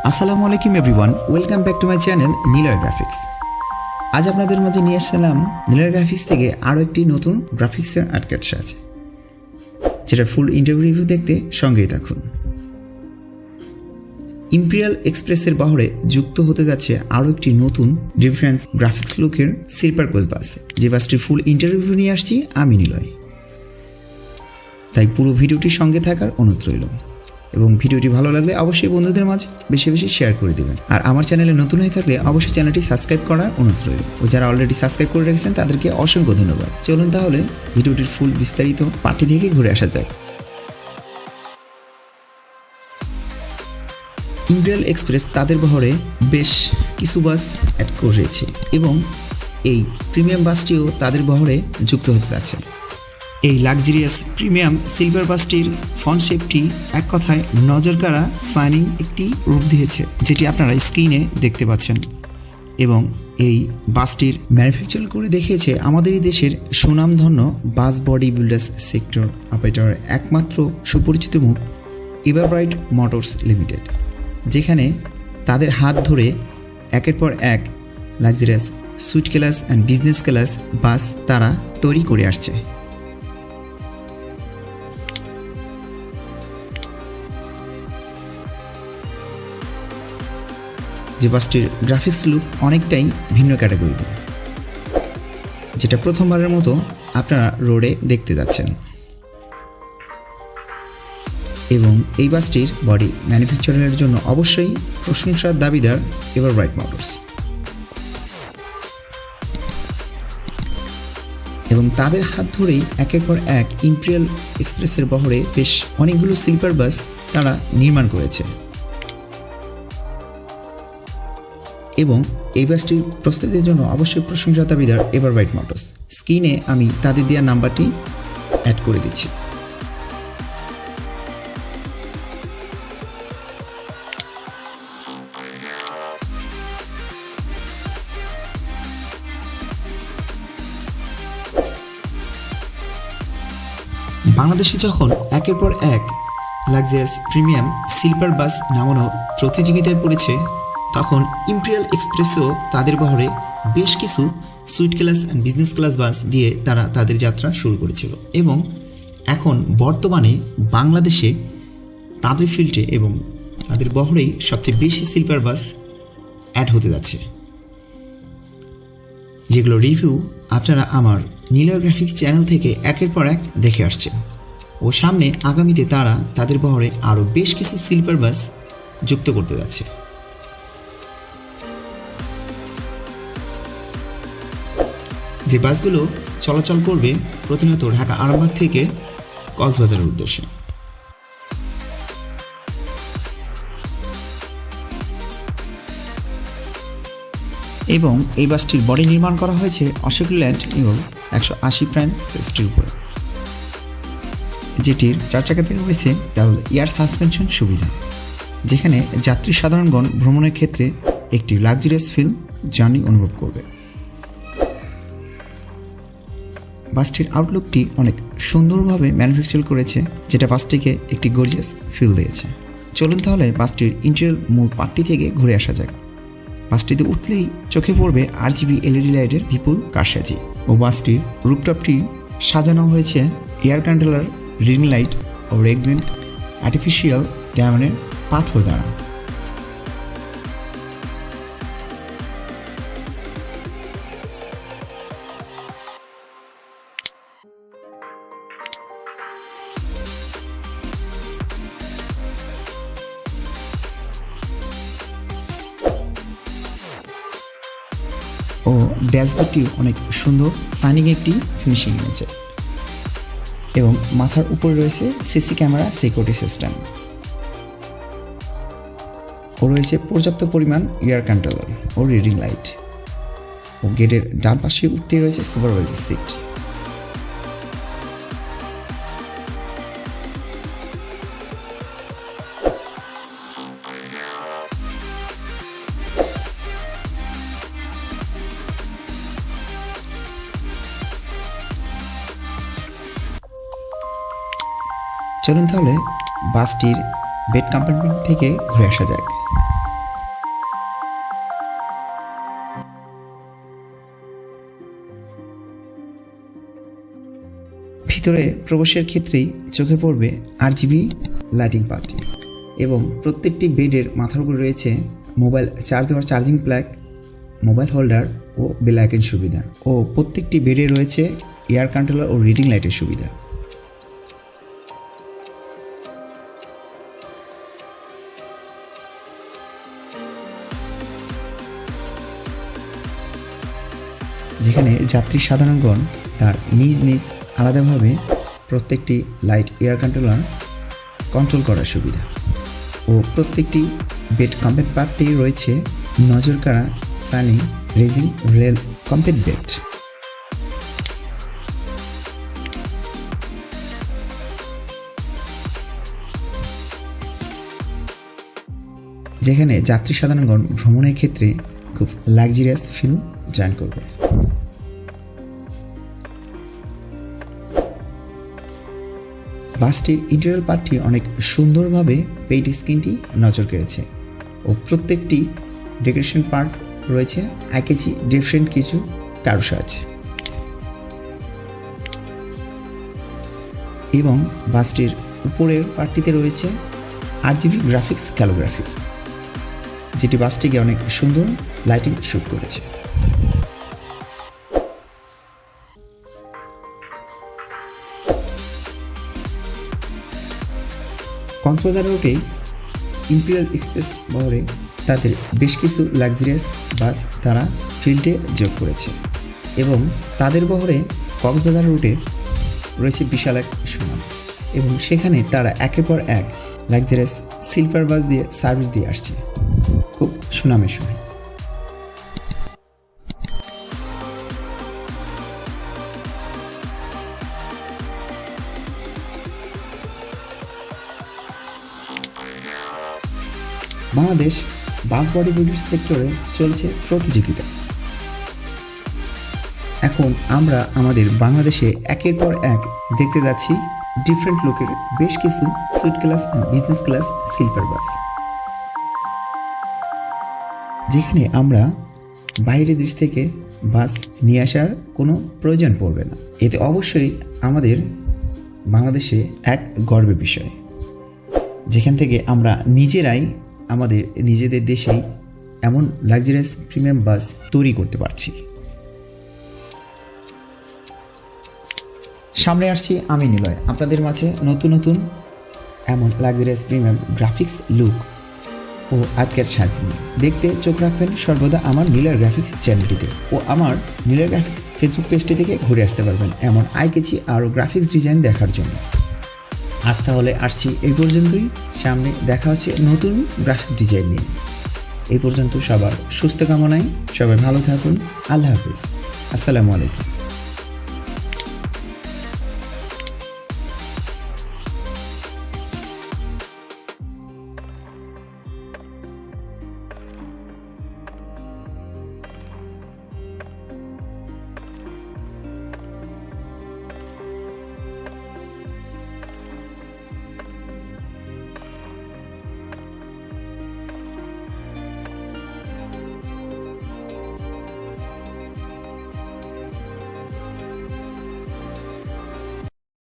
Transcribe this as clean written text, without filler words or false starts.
Assalamualaikum everyone, welcome back to my channel Niloy Graphics. আজ আপনাদের মাঝে নিয়ে আসলাম Niloy Graphics থেকে আরো একটি নতুন গ্রাফিক্সের আর্টকার্ড আছে, যেটা ফুল ইন্টারভিউ রিভিউ দেখতে সঙ্গেই থাকুন। ইম্পেরিয়াল এক্সপ্রেসের বহরে যুক্ত হতে যাচ্ছে আরো একটি নতুন ডিফারেন্ট গ্রাফিক্স লুকের স্লিপার কোচ বাস, যে বাসটির ফুল ইন্টারভিউ নিয়ে আসছি আমি নিলয়। তাই পুরো ভিডিওটির সঙ্গে থাকার অনুরোধ রইল এবং ভিডিওটি ভালো লাগলে অবশ্যই বন্ধুদের মাঝে বেশি বেশি শেয়ার করে দিবেন। আর আমার চ্যানেলে নতুন হয়ে থাকলে অবশ্যই চ্যানেলটি সাবস্ক্রাইব করার অনুরোধ রইল, ও যারা অলরেডি সাবস্ক্রাইব করে রেখেছেন তাদেরকে অসংখ্য ধন্যবাদ। চলুন তাহলে ভিডিওটির ফুল বিস্তারিত পার্টি থেকে ঘুরে আসা যায়। ইম্পেরিয়াল এক্সপ্রেস তাদের বহরে বেশ কিছু বাস অ্যাড করেছে এবং এই প্রিমিয়াম বাসটিও তাদের বহরে যুক্ত হতে যাচ্ছে। এই লাক্সারিয়াস প্রিমিয়াম সিলভার বাসটির ফন্ট শেপটি এক কথায় নজরকাড়া শাইনিং একটি রূপ দিয়েছে, যেটি আপনারা স্ক্রিনে দেখতে পাচ্ছেন। এবং এই বাসটির ম্যানুফ্যাকচার করে দেখিয়েছে আমাদেরই দেশের সুনামধন্য বাস বডি বিল্ডার্স সেক্টর অপারেটরের একমাত্র সুপরিচিত মুখ এভারব্রাইট মোটরস লিমিটেড, যেখানে তাদের হাত ধরে একের পর এক luxurious suite class and business class bus তারা তৈরি করে আসছে। যে বাসটির গ্রাফিক্স লুক অনেকটাই ভিন্ন ক্যাটাগরিতে, যেটা প্রথমবারের মতো আপনারা রোডে দেখতে যাচ্ছেন। এবং এই বাসটির বডি ম্যানুফ্যাকচারিংয়ের জন্য অবশ্যই প্রশংসার দাবিদার এভারব্রাইট মোটরস। এবং তাদের হাত ধরেই একের পর এক ইম্পেরিয়াল এক্সপ্রেসের বহরে বেশ অনেকগুলো স্লিপার বাস তারা নির্মাণ করেছে। এবং এই বাসটির প্রস্তুতির জন্য অবশ্যই প্রশংসা দাবিদার এভারব্রাইট মোটরস। স্ক্রিনে আমি তাদের দেওয়া নাম্বারটি অ্যাড করে দিচ্ছি। বাংলাদেশে যখন একের পর এক লাক্সারিয়াস প্রিমিয়াম স্লিপার বাস নামানো প্রতিযোগিতায় পড়েছে, তখন ইম্পেরিয়াল এক্সপ্রেসও তাদের বহরে বেশ কিছু suite class and business class bus দিয়ে তারা তাদের যাত্রা শুরু করেছিল। এবং এখন বর্তমানে বাংলাদেশে তাদের ফিল্ডে এবং তাদের বহরেই সবচেয়ে বেশি স্লিপার বাস অ্যাড হতে যাচ্ছে, যেগুলো রিভিউ আপনারা আমার নিলয় গ্রাফিক্স চ্যানেল থেকে একের পর এক দেখে আসছেন। ও সামনে আগামীতে তারা তাদের বহরে আরও বেশ কিছু স্লিপার বাস যুক্ত করতে যাচ্ছে। যে বাসগুলো চলাচল করবে প্রতিনিয়ত ঢাকা আরামবাগ থেকে কক্সবাজারের উদ্দেশ্যে। এবং এই বাসটির বডি নির্মাণ করা হয়েছে অস্ট্রেলিয়ান 180 প্রাইম চেস্টের উপরে, যেটির 4 চাকাতে রয়েছে ডাবল এয়ার সাসপেনশন সুবিধা, যেখানে যাত্রী সাধারণগণ ভ্রমণের ক্ষেত্রে একটি লাক্সারিয়াস ফিল জার্নি অনুভব করবে। বাসটির আউটলুকটি অনেক সুন্দরভাবে ম্যানুফ্যাকচার করেছে, যেটা বাসটিকে একটি গর্জিয়াস ফিল দিয়েছে। চলুন তাহলে বাসটির ইন্টেরিয়র মূল পার্টটি থেকে ঘুরে আসা যাক। বাসটিতে উঠলেই চোখে পড়বে RGB LED লাইটের বিপুল কারসাজি, ও বাসটির রুফটপটি সাজানো হয়েছে এয়ার কন্ট্রোলার, রিং লাইট ও রেক্সিন আর্টিফিশিয়াল ডায়মন্ডের পাথর দ্বারা। ও ড্যাশবোর্ডটি অনেক সুন্দর শাইনিং একটি ফিনিশিং এনেছে। এবং মাথার উপরে রয়েছে সিসি ক্যামেরা সিকিউরিটি সিস্টেম, ও রয়েছে পর্যাপ্ত পরিমাণ এয়ার কন্ট্রোলার ও রিডিং লাইট। ও গেটের ডান পাশে উঠতে রয়েছে সুপারভাইজার সিট। চলুন তাহলে বাসটির বেড কম্পার্টমেন্ট থেকে ঘুরে আসা যাক। ভিতরে প্রবেশের ক্ষেত্রেই চোখে পড়বে RGB লাইটিং পার্টি এবং প্রত্যেকটি বেডের মাথার উপর রয়েছে মোবাইল চার্জ দেওয়ার চার্জিং প্লাগ, মোবাইল হোল্ডার ও বেল আইকন সুবিধা ও প্রত্যেকটি বেডে রয়েছে এয়ার কন্ট্রোলার ও রিডিং লাইটের সুবিধা। যেখানে যাত্রী সাধারণগণ তার নিজ নিজ আলাদাভাবে প্রত্যেকটি লাইট এয়ার কন্ট্রোলার কন্ট্রোল করার সুবিধা ও প্রত্যেকটি বেড কম্প্যাক্ট রয়েছে নজর কাড়া Sunny raising rail compact bed. যেখানে যাত্রী সাধারণগণ ভ্রমণের ক্ষেত্রে খুব লাক্সারিয়াস ফিল জয়েন করবে। বাসটির ইন্টেরিয়র পার্টটি অনেক সুন্দরভাবে পেইন্ট স্কিনটি নজর কেড়েছে ও প্রত্যেকটি ডেকোরেশন পার্ট রয়েছে একেজি ডিফারেন্ট কিছু কারুকাজ এবং বাসটির উপরের পার্টটিতে রয়েছে RGB গ্রাফিক্স ক্যালিগ্রাফি, যেটি বাসটিকে অনেক সুন্দর লাইটিং শুট করেছে। কক্সবাজার রুটে ইম্পিরিয়াল এক্সপ্রেস বহরে তাদের বেশ কিছু লাক্সারিয়াস বাস তারা ফিল্ডে যোগ করেছে এবং তাদের বহরে কক্সবাজার রুটে রয়েছে বিশাল এক সুনাম এবং সেখানে তারা একের পর এক লাক্সারিয়াস স্লিপার বাস দিয়ে সার্ভিস দিয়ে আসছে খুব সুনামের সঙ্গে। বাংলাদেশ বাস বডি বিল্ডার সেক্টরে চলছে প্রতিযোগিতা। এখন আমরা আমাদের বাংলাদেশে একের পর এক দেখতে যাচ্ছি ডিফারেন্ট লুকের বেশ কিছু suite class business class sleeper bus, যেখানে আমরা বাইরের দেশ থেকে বাস নিয়ে আসার কোনো প্রয়োজন পড়বে না। এতে অবশ্যই আমাদের বাংলাদেশে এক গর্বের বিষয়, যেখান থেকে আমরা নিজেরাই আমাদের নিজেদের দেশেই এমন লাক্সারিয়াস প্রিমিয়াম বাস তৈরি করতে পারছি। সামনে আসছি আমি নিলয় আপনাদের মাঝে নতুন নতুন এমন লাক্সারিয়াস প্রিমিয়াম গ্রাফিক্স লুক ও আজকের সাজ নিয়ে। দেখতে চোখ রাখবেন সর্বদা আমার নিলয় গ্রাফিক্স চ্যানেলটিতে ও আমার নিলয় গ্রাফিক্স ফেসবুক পেজটি থেকে ঘুরে আসতে পারবেন এমন আইকেচি আরও গ্রাফিক্স ডিজাইন দেখার জন্য। আজ তাহলে আসছি এই পর্যন্তই, সামনে দেখা হচ্ছে নতুন গ্রাফিক্স ডিজাইন নিয়ে। এই পর্যন্ত সবার সুস্থ কামনায় সবাই ভালো থাকুন। আল্লাহ হাফিজ। আসসালামু আলাইকুম।